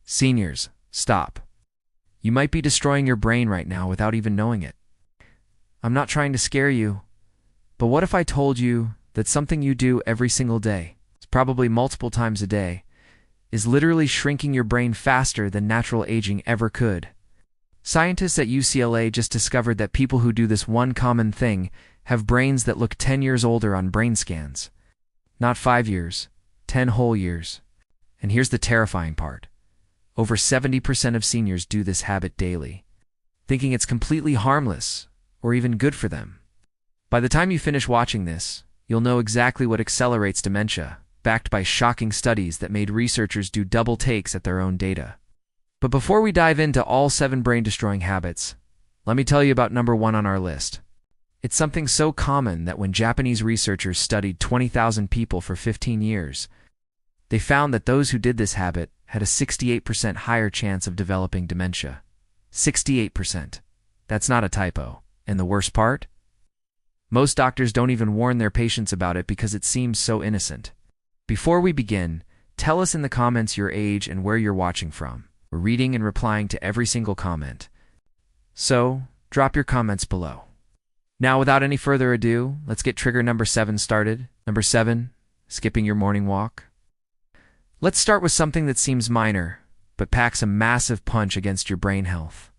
Seniors, stop. You might be destroying your brain right now without even knowing it. I'm not trying to scare you, but what if I told you that something you do every single day, probably multiple times a day, is literally shrinking your brain faster than natural aging ever could? Scientists at UCLA just discovered that people who do this one common thing have brains that look 10 years older on brain scans. Not 5 years, 10 whole years. And here's the terrifying part. Over 70% of seniors do this habit daily, thinking it's completely harmless or even good for them. By the time you finish watching this, you'll know exactly what accelerates dementia, backed by shocking studies that made researchers do double takes at their own data. But before we dive into all 7 brain-destroying habits, let me tell you about number 1 on our list. It's something so common that when Japanese researchers studied 20,000 people for 15 years, they found that those who did this habit had a 68% higher chance of developing dementia. 68%. That's not a typo. And the worst part? Most doctors don't even warn their patients about it because it seems so innocent. Before we begin, tell us in the comments your age and where you're watching from. We're reading and replying to every single comment. So, drop your comments below. Now, without any further ado, let's get trigger number 7 started. Number 7, skipping your morning walk. Let's start with something that seems minor, but packs a massive punch against your brain health.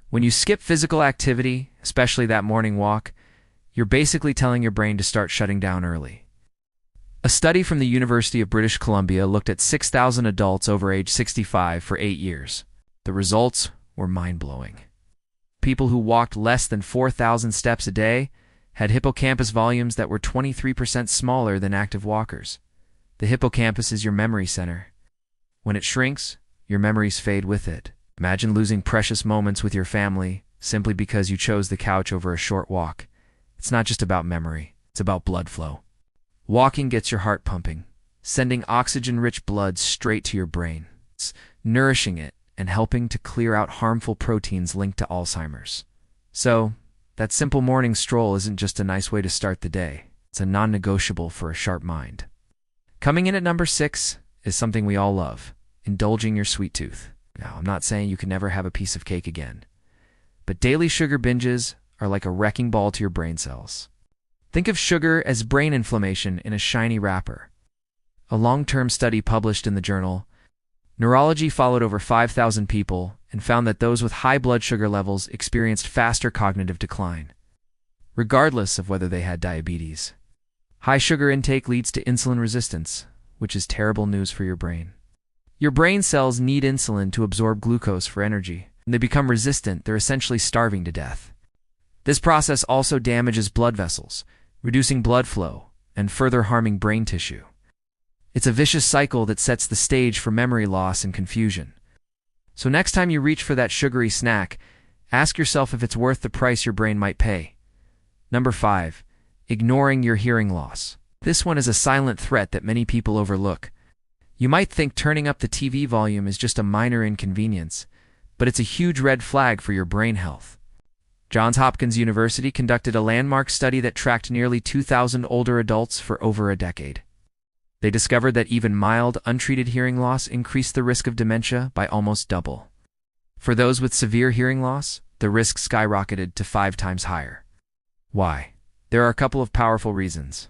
When you skip physical activity, especially that morning walk, you're basically telling your brain to start shutting down early. A study from the University of British Columbia looked at 6,000 adults over age 65 for 8 years. The results were mind-blowing. People who walked less than 4,000 steps a day had hippocampus volumes that were 23% smaller than active walkers. The hippocampus is your memory center. When it shrinks, your memories fade with it. Imagine losing precious moments with your family simply because you chose the couch over a short walk. It's not just about memory, it's about blood flow. Walking gets your heart pumping, sending oxygen-rich blood straight to your brain. It's nourishing it and helping to clear out harmful proteins linked to Alzheimer's. So, that simple morning stroll isn't just a nice way to start the day. It's a non-negotiable for a sharp mind. Coming in at number 6 is something we all love, indulging your sweet tooth. Now, I'm not saying you can never have a piece of cake again, but daily sugar binges are like a wrecking ball to your brain cells. Think of sugar as brain inflammation in a shiny wrapper. A long-term study published in the journal Neurology followed over 5,000 people and found that those with high blood sugar levels experienced faster cognitive decline, regardless of whether they had diabetes. High sugar intake leads to insulin resistance, which is terrible news for your brain. Your brain cells need insulin to absorb glucose for energy. When they become resistant, they're essentially starving to death. This process also damages blood vessels, reducing blood flow and further harming brain tissue. It's a vicious cycle that sets the stage for memory loss and confusion. So next time you reach for that sugary snack, ask yourself if it's worth the price your brain might pay. Number 5. Ignoring your hearing loss. This one is a silent threat that many people overlook. You might think turning up the TV volume is just a minor inconvenience, but it's a huge red flag for your brain health. Johns Hopkins University conducted a landmark study that tracked nearly 2,000 older adults for over a decade. They discovered that even mild, untreated hearing loss increased the risk of dementia by almost double. For those with severe hearing loss, the risk skyrocketed to 5 times higher. Why? There are a couple of powerful reasons.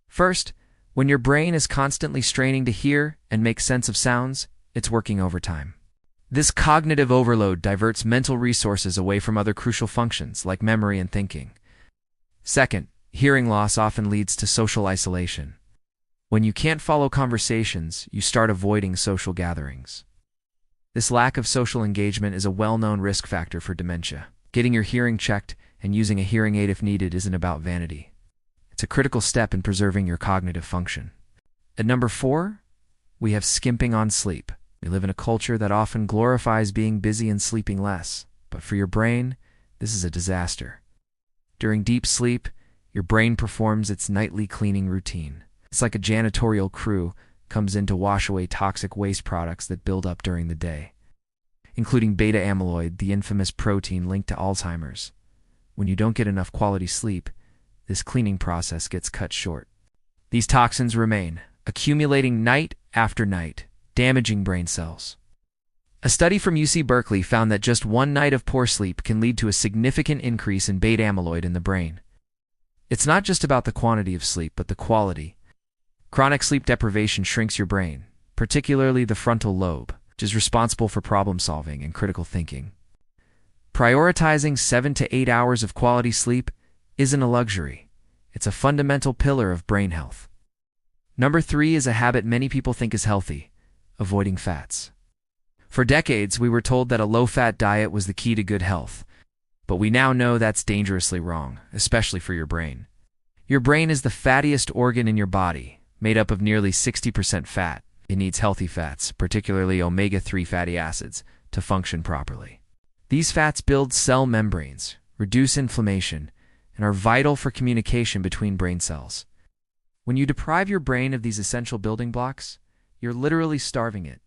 First, when your brain is constantly straining to hear and make sense of sounds, it's working overtime. This cognitive overload diverts mental resources away from other crucial functions like memory and thinking. Second, hearing loss often leads to social isolation. When you can't follow conversations, you start avoiding social gatherings. This lack of social engagement is a well-known risk factor for dementia. Getting your hearing checked and using a hearing aid if needed isn't about vanity. It's a critical step in preserving your cognitive function. At number 4, we have skimping on sleep. We live in a culture that often glorifies being busy and sleeping less, but for your brain, this is a disaster. During deep sleep, your brain performs its nightly cleaning routine. It's like a janitorial crew comes in to wash away toxic waste products that build up during the day, including beta amyloid, the infamous protein linked to Alzheimer's. When you don't get enough quality sleep, this cleaning process gets cut short. These toxins remain, accumulating night after night, damaging brain cells. A study from UC Berkeley found that just one night of poor sleep can lead to a significant increase in beta amyloid in the brain. It's not just about the quantity of sleep, but the quality. Chronic sleep deprivation shrinks your brain, particularly the frontal lobe, which is responsible for problem solving and critical thinking. Prioritizing 7 to 8 hours of quality sleep isn't a luxury. It's a fundamental pillar of brain health. Number 3 is a habit many people think is healthy: avoiding fats. For decades, we were told that a low-fat diet was the key to good health, but we now know that's dangerously wrong, especially for your brain. Your brain is the fattiest organ in your body, made up of nearly 60% fat. It needs healthy fats, particularly omega-3 fatty acids, to function properly. These fats build cell membranes, reduce inflammation, and are vital for communication between brain cells. When you deprive your brain of these essential building blocks, you're literally starving it.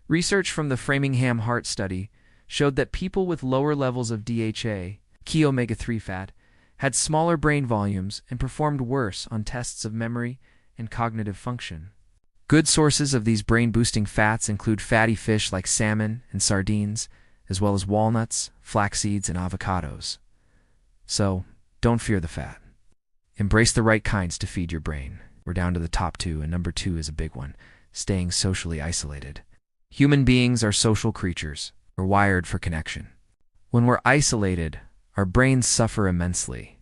Research from the Framingham Heart Study showed that people with lower levels of DHA, key omega-3 fat, had smaller brain volumes and performed worse on tests of memory and cognitive function. Good sources of these brain-boosting fats include fatty fish like salmon and sardines, as well as walnuts, flax seeds, and avocados. So, don't fear the fat. Embrace the right kinds to feed your brain. We're down to the top 2, and number 2 is a big one: staying socially isolated. Human beings are social creatures. We're wired for connection. When we're isolated, our brains suffer immensely.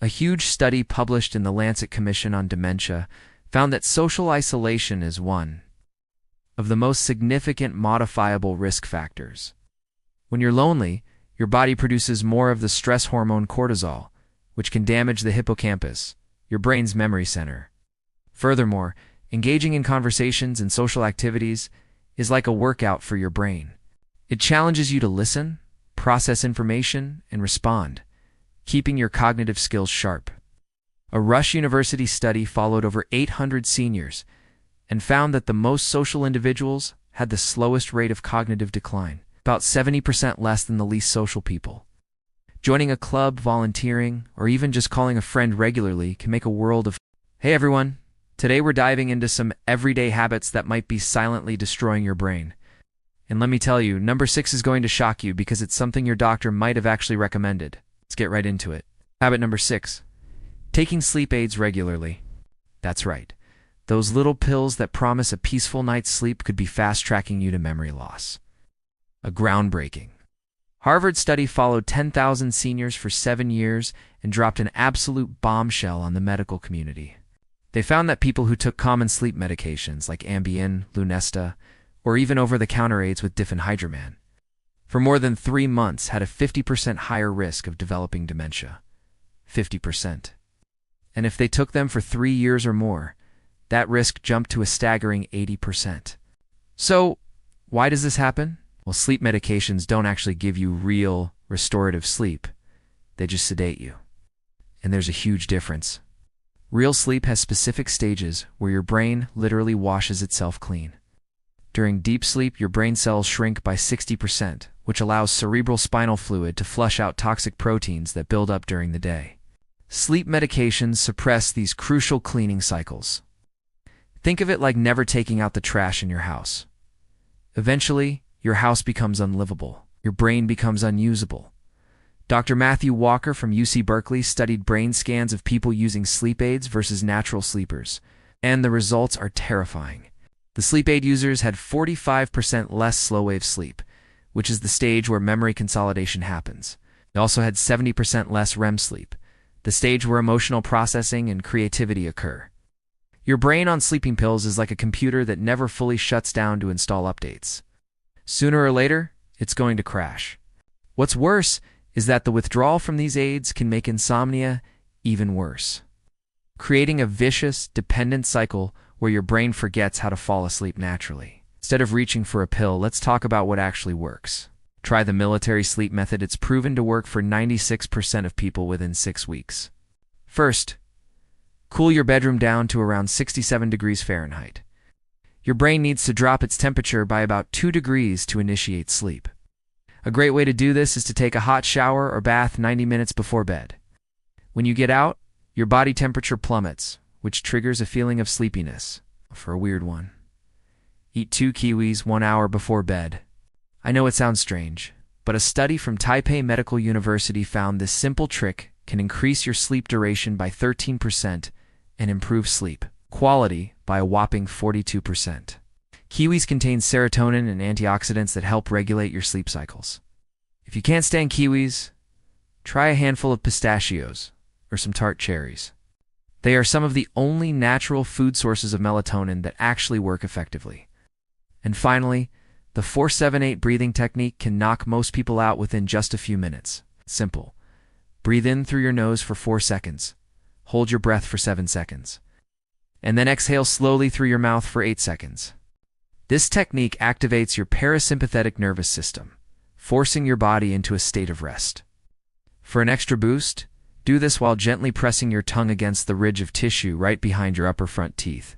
A huge study published in the Lancet Commission on Dementia found that social isolation is one of the most significant modifiable risk factors. When you're lonely, your body produces more of the stress hormone cortisol, which can damage the hippocampus, your brain's memory center. Furthermore, engaging in conversations and social activities is like a workout for your brain. It challenges you to listen, process information, and respond, keeping your cognitive skills sharp. A Rush University study followed over 800 seniors and found that the most social individuals had the slowest rate of cognitive decline, about 70% less than the least social people. Joining a club, volunteering, or even just calling a friend regularly can make a world of... Hey everyone! Today we're diving into some everyday habits that might be silently destroying your brain. And let me tell you, number 6 is going to shock you because it's something your doctor might have actually recommended. Let's get right into it. Habit number 6. Taking sleep aids regularly. That's right. Those little pills that promise a peaceful night's sleep could be fast-tracking you to memory loss. A groundbreaking Harvard study followed 10,000 seniors for 7 years and dropped an absolute bombshell on the medical community. They found that people who took common sleep medications like Ambien, Lunesta, or even over-the-counter aids with diphenhydramine, for more than 3 months had a 50% higher risk of developing dementia. 50%. And if they took them for 3 years or more, that risk jumped to a staggering 80%. So, why does this happen? Well, sleep medications don't actually give you real, restorative sleep. They just sedate you. And there's a huge difference. Real sleep has specific stages where your brain literally washes itself clean. During deep sleep, your brain cells shrink by 60%, which allows cerebral spinal fluid to flush out toxic proteins that build up during the day. Sleep medications suppress these crucial cleaning cycles. Think of it like never taking out the trash in your house. Eventually, your house becomes unlivable. Your brain becomes unusable. Dr. Matthew Walker from UC Berkeley studied brain scans of people using sleep aids versus natural sleepers, and the results are terrifying. The sleep aid users had 45% less slow-wave sleep, which is the stage where memory consolidation happens. They also had 70% less REM sleep, the stage where emotional processing and creativity occur. Your brain on sleeping pills is like a computer that never fully shuts down to install updates. Sooner or later, it's going to crash. What's worse is that the withdrawal from these aids can make insomnia even worse, creating a vicious, dependent cycle where your brain forgets how to fall asleep naturally. Instead of reaching for a pill, let's talk about what actually works. Try the military sleep method. It's proven to work for 96% of people within 6 weeks. First, cool your bedroom down to around 67 degrees Fahrenheit. Your brain needs to drop its temperature by about 2 degrees to initiate sleep. A great way to do this is to take a hot shower or bath 90 minutes before bed. When you get out, your body temperature plummets, which triggers a feeling of sleepiness, for a weird one. Eat 2 kiwis 1 hour before bed. I know it sounds strange, but a study from Taipei Medical University found this simple trick can increase your sleep duration by 13% and improve sleep quality by a whopping 42%. Kiwis contain serotonin and antioxidants that help regulate your sleep cycles. If you can't stand kiwis, try a handful of pistachios or some tart cherries. They are some of the only natural food sources of melatonin that actually work effectively. And finally, the 4-7-8 breathing technique can knock most people out within just a few minutes. Simple. Breathe in through your nose for 4 seconds. Hold your breath for 7 seconds. And then exhale slowly through your mouth for 8 seconds. This technique activates your parasympathetic nervous system, forcing your body into a state of rest. For an extra boost, do this while gently pressing your tongue against the ridge of tissue right behind your upper front teeth.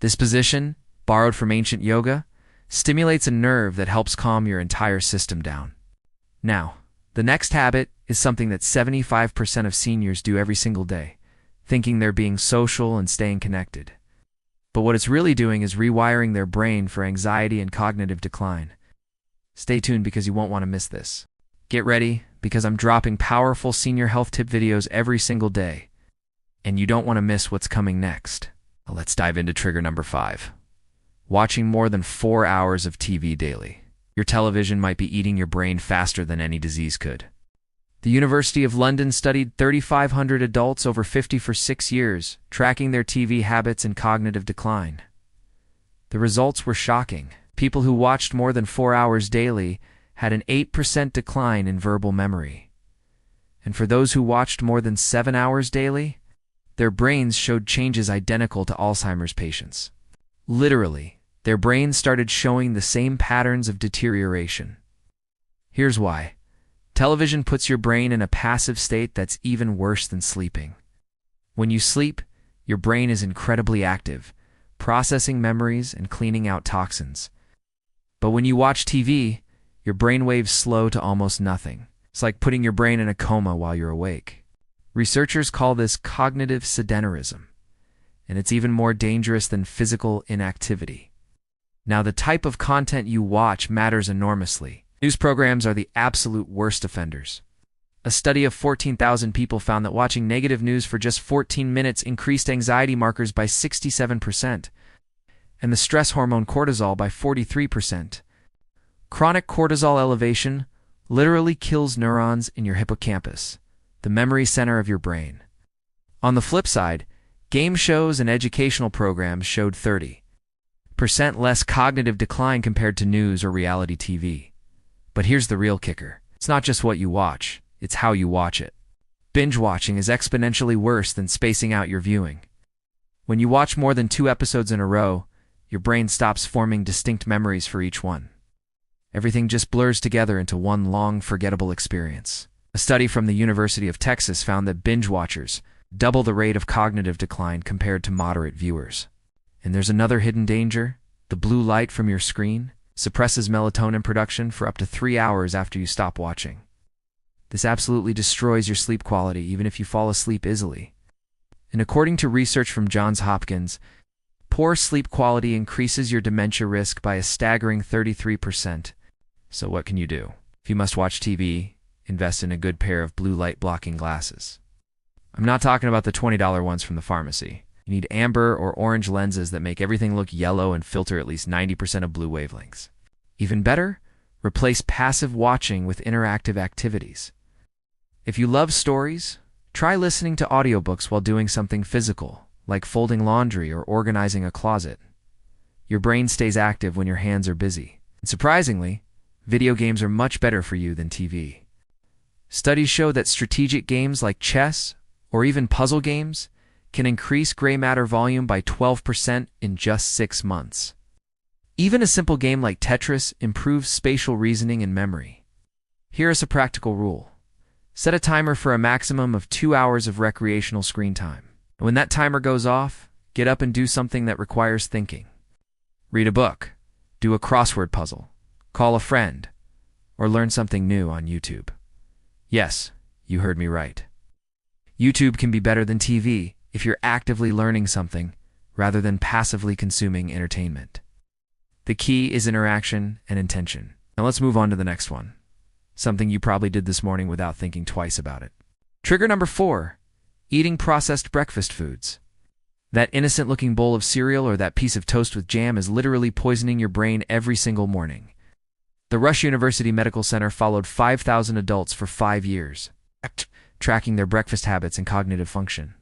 This position, borrowed from ancient yoga, stimulates a nerve that helps calm your entire system down. Now, the next habit is something that 75% of seniors do every single day, thinking they're being social and staying connected. But what it's really doing is rewiring their brain for anxiety and cognitive decline. Stay tuned because you won't want to miss this. Get ready, because I'm dropping powerful senior health tip videos every single day, and you don't want to miss what's coming next. Let's dive into trigger number 5. Watching more than 4 hours of TV daily. Your television might be eating your brain faster than any disease could. The University of London studied 3,500 adults over 50 for 6 years, tracking their TV habits and cognitive decline. The results were shocking. People who watched more than 4 hours daily had an 8% decline in verbal memory. And for those who watched more than 7 hours daily, their brains showed changes identical to Alzheimer's patients. Literally, their brains started showing the same patterns of deterioration. Here's why. Television puts your brain in a passive state that's even worse than sleeping. When you sleep, your brain is incredibly active, processing memories and cleaning out toxins. But when you watch TV, your brain waves slow to almost nothing. It's like putting your brain in a coma while you're awake. Researchers call this cognitive sedentarism, and it's even more dangerous than physical inactivity. Now, the type of content you watch matters enormously. News programs are the absolute worst offenders. A study of 14,000 people found that watching negative news for just 14 minutes increased anxiety markers by 67%, and the stress hormone cortisol by 43%. Chronic cortisol elevation literally kills neurons in your hippocampus, the memory center of your brain. On the flip side, game shows and educational programs showed 30% less cognitive decline compared to news or reality TV. But here's the real kicker. It's not just what you watch, it's how you watch it. Binge watching is exponentially worse than spacing out your viewing. When you watch more than 2 episodes in a row, your brain stops forming distinct memories for each one. Everything just blurs together into one long, forgettable experience. A study from the University of Texas found that binge watchers double the rate of cognitive decline compared to moderate viewers. And there's another hidden danger. The blue light from your screen suppresses melatonin production for up to 3 hours after you stop watching. This absolutely destroys your sleep quality even if you fall asleep easily. And according to research from Johns Hopkins, poor sleep quality increases your dementia risk by a staggering 33%. So what can you do? If you must watch TV, invest in a good pair of blue light blocking glasses. I'm not talking about the $20 ones from the pharmacy. You need amber or orange lenses that make everything look yellow and filter at least 90% of blue wavelengths. Even better, replace passive watching with interactive activities. If you love stories, try listening to audiobooks while doing something physical, like folding laundry or organizing a closet. Your brain stays active when your hands are busy. And surprisingly, video games are much better for you than TV. Studies show that strategic games like chess or even puzzle games can increase gray matter volume by 12% in just 6 months. Even a simple game like Tetris improves spatial reasoning and memory. Here is a practical rule. Set a timer for a maximum of 2 hours of recreational screen time. And when that timer goes off, get up and do something that requires thinking. Read a book, do a crossword puzzle, call a friend, or learn something new on YouTube. Yes, you heard me right. YouTube can be better than TV if you're actively learning something rather than passively consuming entertainment. The key is interaction and intention. Now let's move on to the next one. Something you probably did this morning without thinking twice about it. Trigger number 4, eating processed breakfast foods. That innocent-looking bowl of cereal or that piece of toast with jam is literally poisoning your brain every single morning. The Rush University Medical Center followed 5,000 adults for 5 years, tracking their breakfast habits and cognitive function.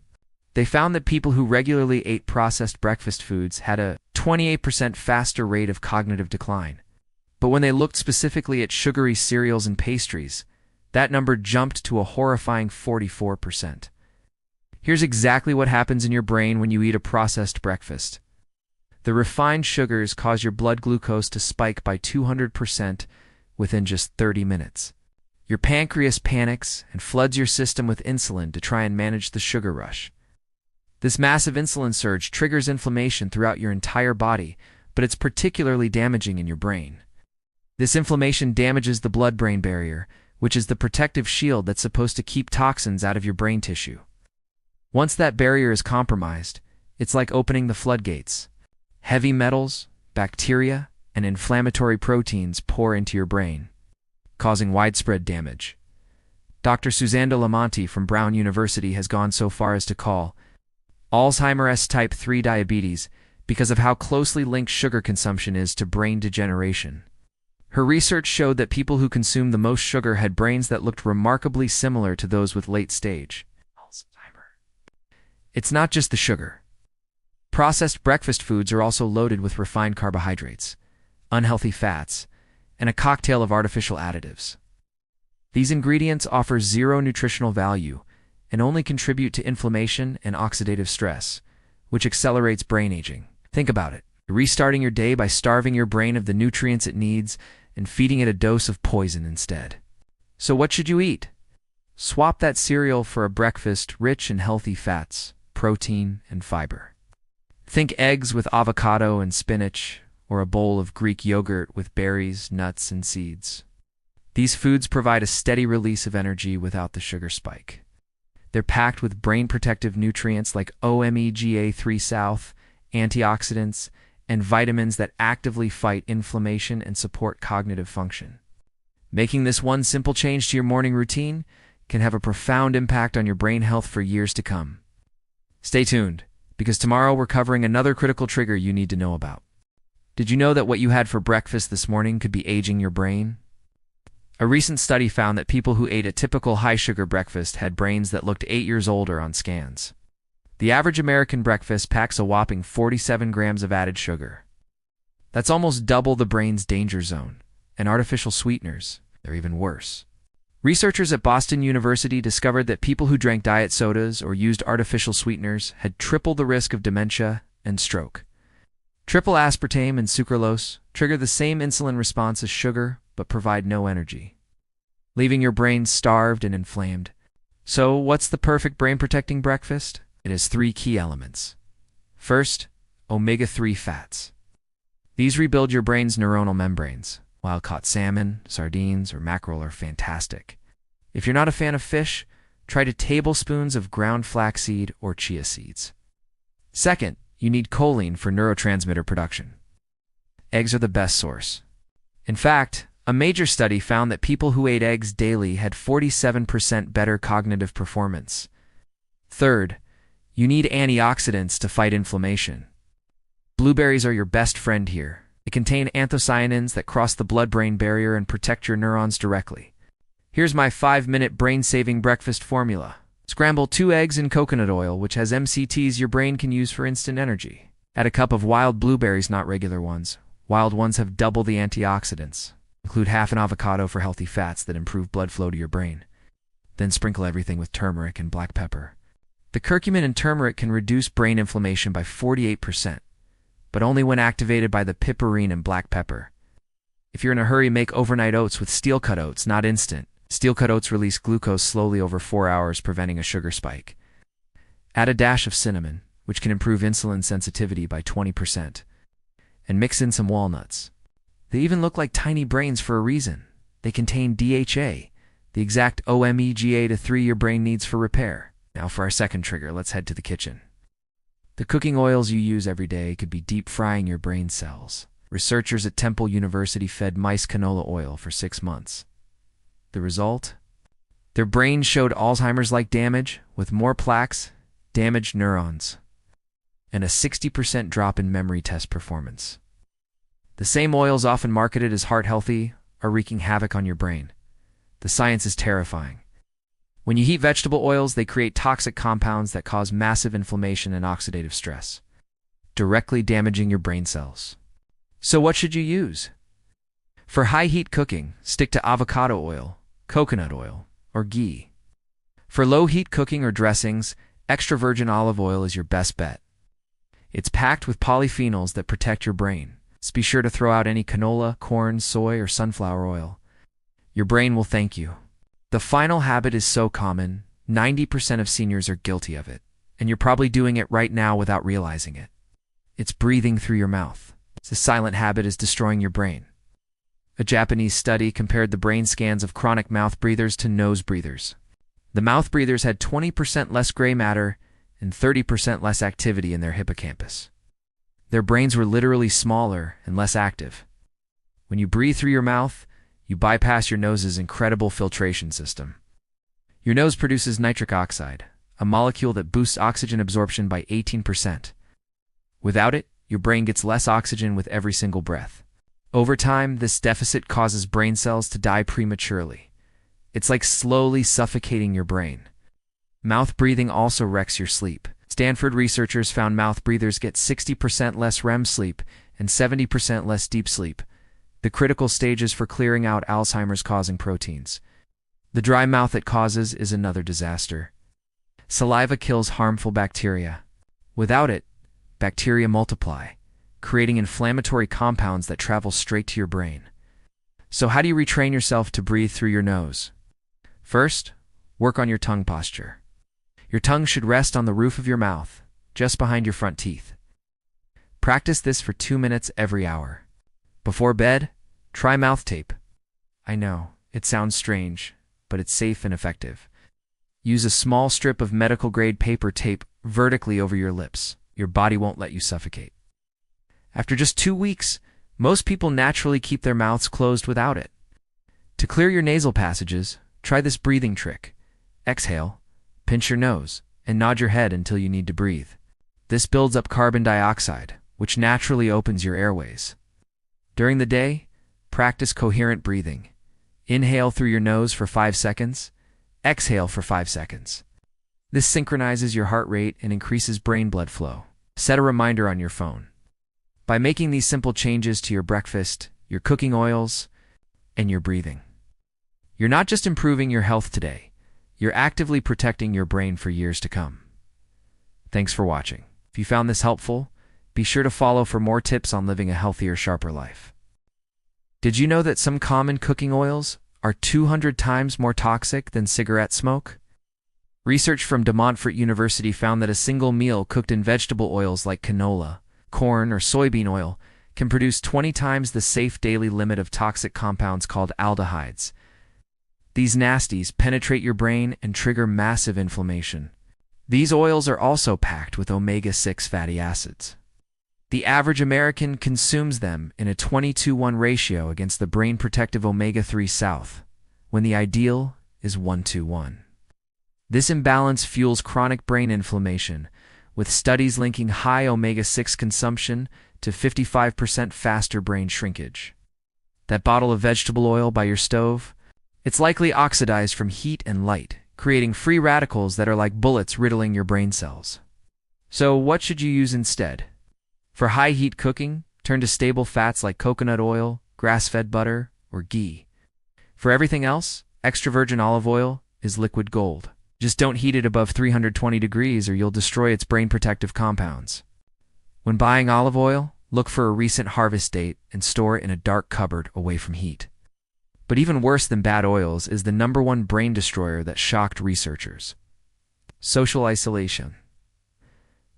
They found that people who regularly ate processed breakfast foods had a 28% faster rate of cognitive decline. But when they looked specifically at sugary cereals and pastries, that number jumped to a horrifying 44%. Here's exactly what happens in your brain when you eat a processed breakfast. The refined sugars cause your blood glucose to spike by 200% within just 30 minutes. Your pancreas panics and floods your system with insulin to try and manage the sugar rush. This massive insulin surge triggers inflammation throughout your entire body, but it's particularly damaging in your brain. This inflammation damages the blood-brain barrier, which is the protective shield that's supposed to keep toxins out of your brain tissue. Once that barrier is compromised, it's like opening the floodgates. Heavy metals, bacteria, and inflammatory proteins pour into your brain, causing widespread damage. Dr. Suzanne de la Monte from Brown University has gone so far as to call Alzheimer's type 3 diabetes because of how closely linked sugar consumption is to brain degeneration. Her research showed that people who consumed the most sugar had brains that looked remarkably similar to those with late-stage Alzheimer's. It's not just the sugar. Processed breakfast foods are also loaded with refined carbohydrates, unhealthy fats, and a cocktail of artificial additives. These ingredients offer zero nutritional value and only contribute to inflammation and oxidative stress, which accelerates brain aging. Think about it. Restarting your day by starving your brain of the nutrients it needs and feeding it a dose of poison instead. So what should you eat? Swap that cereal for a breakfast rich in healthy fats, protein, and fiber. Think eggs with avocado and spinach, or a bowl of Greek yogurt with berries, nuts, and seeds. These foods provide a steady release of energy without the sugar spike. They're packed with brain-protective nutrients like omega-3 South, antioxidants, and vitamins that actively fight inflammation and support cognitive function. Making this one simple change to your morning routine can have a profound impact on your brain health for years to come. Stay tuned, because tomorrow we're covering another critical trigger you need to know about. Did you know that what you had for breakfast this morning could be aging your brain? A recent study found that people who ate a typical high-sugar breakfast had brains that looked 8 years older on scans. The average American breakfast packs a whopping 47 grams of added sugar. That's almost double the brain's danger zone, and artificial sweeteners, they're even worse. Researchers at Boston University discovered that people who drank diet sodas or used artificial sweeteners had triple the risk of dementia and stroke. Triple aspartame and sucralose trigger the same insulin response as sugar, but provide no energy, leaving your brain starved and inflamed. So, what's the perfect brain-protecting breakfast? It has 3 key elements. First, omega-3 fats. These rebuild your brain's neuronal membranes. Wild-caught salmon, sardines, or mackerel are fantastic. If you're not a fan of fish, try tablespoons of ground flaxseed or chia seeds. Second, you need choline for neurotransmitter production. Eggs are the best source. In fact, a major study found that people who ate eggs daily had 47% better cognitive performance. Third, you need antioxidants to fight inflammation. Blueberries are your best friend here. They contain anthocyanins that cross the blood-brain barrier and protect your neurons directly. Here's my 5-minute brain-saving breakfast formula. Scramble 2 eggs in coconut oil, which has MCTs your brain can use for instant energy. Add a cup of wild blueberries, not regular ones. Wild ones have double the antioxidants. Include half an avocado for healthy fats that improve blood flow to your brain. Then sprinkle everything with turmeric and black pepper. The curcumin in turmeric can reduce brain inflammation by 48%, but only when activated by the piperine and black pepper. If you're in a hurry, make overnight oats with steel-cut oats, not instant. Steel-cut oats release glucose slowly over 4 hours, preventing a sugar spike. Add a dash of cinnamon, which can improve insulin sensitivity by 20%, and mix in some walnuts. They even look like tiny brains for a reason. They contain DHA, the exact omega-3 your brain needs for repair. Now for our second trigger, let's head to the kitchen. The cooking oils you use every day could be deep frying your brain cells. Researchers at Temple University fed mice canola oil for 6 months. The result? Their brains showed Alzheimer's-like damage with more plaques, damaged neurons, and a 60% drop in memory test performance. The same oils often marketed as heart-healthy are wreaking havoc on your brain. The science is terrifying. When you heat vegetable oils, they create toxic compounds that cause massive inflammation and oxidative stress, directly damaging your brain cells. So what should you use? For high-heat cooking, stick to avocado oil, coconut oil, or ghee. For low-heat cooking or dressings, extra virgin olive oil is your best bet. It's packed with polyphenols that protect your brain. So be sure to throw out any canola, corn, soy, or sunflower oil. Your brain will thank you. The final habit is so common, 90% of seniors are guilty of it, and you're probably doing it right now without realizing it. It's breathing through your mouth. This silent habit is destroying your brain. A Japanese study compared the brain scans of chronic mouth breathers to nose breathers. The mouth breathers had 20% less gray matter and 30% less activity in their hippocampus. Their brains were literally smaller and less active. When you breathe through your mouth, you bypass your nose's incredible filtration system. Your nose produces nitric oxide, a molecule that boosts oxygen absorption by 18%. Without it, your brain gets less oxygen with every single breath. Over time, this deficit causes brain cells to die prematurely. It's like slowly suffocating your brain. Mouth breathing also wrecks your sleep. Stanford researchers found mouth breathers get 60% less REM sleep and 70% less deep sleep, the critical stages for clearing out Alzheimer's causing proteins. The dry mouth it causes is another disaster. Saliva kills harmful bacteria. Without it, bacteria multiply, creating inflammatory compounds that travel straight to your brain. So how do you retrain yourself to breathe through your nose? First, work on your tongue posture. Your tongue should rest on the roof of your mouth, just behind your front teeth. Practice this for 2 minutes every hour. Before bed, try mouth tape. I know, it sounds strange, but it's safe and effective. Use a small strip of medical-grade paper tape vertically over your lips. Your body won't let you suffocate. After just 2 weeks, most people naturally keep their mouths closed without it. To clear your nasal passages, try this breathing trick. Exhale, pinch your nose, and nod your head until you need to breathe. This builds up carbon dioxide, which naturally opens your airways. During the day, practice coherent breathing. Inhale through your nose for 5 seconds. Exhale for 5 seconds. This synchronizes your heart rate and increases brain blood flow. Set a reminder on your phone. By making these simple changes to your breakfast, your cooking oils, and your breathing, you're not just improving your health today, you're actively protecting your brain for years to come. Thanks for watching. If you found this helpful, be sure to follow for more tips on living a healthier, sharper life. Did you know that some common cooking oils are 200 times more toxic than cigarette smoke? Research from De Montfort University found that a single meal cooked in vegetable oils like canola, corn, or soybean oil can produce 20 times the safe daily limit of toxic compounds called aldehydes. These nasties penetrate your brain and trigger massive inflammation. These oils are also packed with omega-6 fatty acids. The average American consumes them in a 20-to-1 ratio against the brain-protective omega-3 south, when the ideal is 1-to-1. This imbalance fuels chronic brain inflammation, with studies linking high omega-6 consumption to 55% faster brain shrinkage. That bottle of vegetable oil by your stove? It's likely oxidized from heat and light, creating free radicals that are like bullets riddling your brain cells. So what should you use instead? For high-heat cooking, turn to stable fats like coconut oil, grass-fed butter, or ghee. For everything else, extra virgin olive oil is liquid gold. Just don't heat it above 320 degrees or you'll destroy its brain-protective compounds. When buying olive oil, look for a recent harvest date and store it in a dark cupboard away from heat. But even worse than bad oils is the #1 brain destroyer that shocked researchers: social isolation.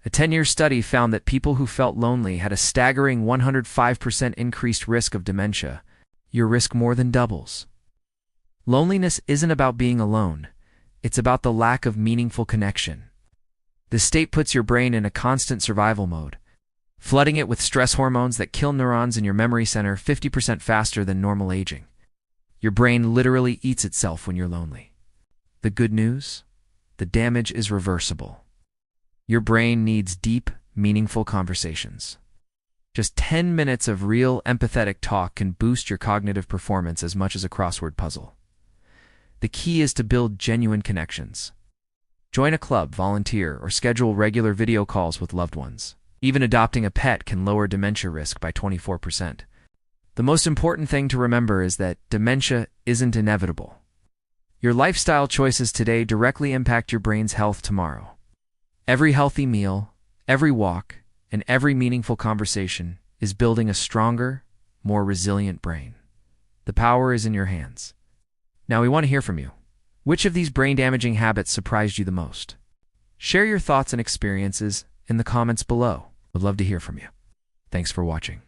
A 10-year study found that people who felt lonely had a staggering 105% increased risk of dementia. Your risk more than doubles. Loneliness isn't about being alone. It's about the lack of meaningful connection. This state puts your brain in a constant survival mode, flooding it with stress hormones that kill neurons in your memory center 50% faster than normal aging. Your brain literally eats itself when you're lonely. The good news? The damage is reversible. Your brain needs deep, meaningful conversations. Just 10 minutes of real, empathetic talk can boost your cognitive performance as much as a crossword puzzle. The key is to build genuine connections. Join a club, volunteer, or schedule regular video calls with loved ones. Even adopting a pet can lower dementia risk by 24%. The most important thing to remember is that dementia isn't inevitable. Your lifestyle choices today directly impact your brain's health tomorrow. Every healthy meal, every walk, and every meaningful conversation is building a stronger, more resilient brain. The power is in your hands. Now we want to hear from you. Which of these brain-damaging habits surprised you the most? Share your thoughts and experiences in the comments below. We'd love to hear from you. Thanks for watching.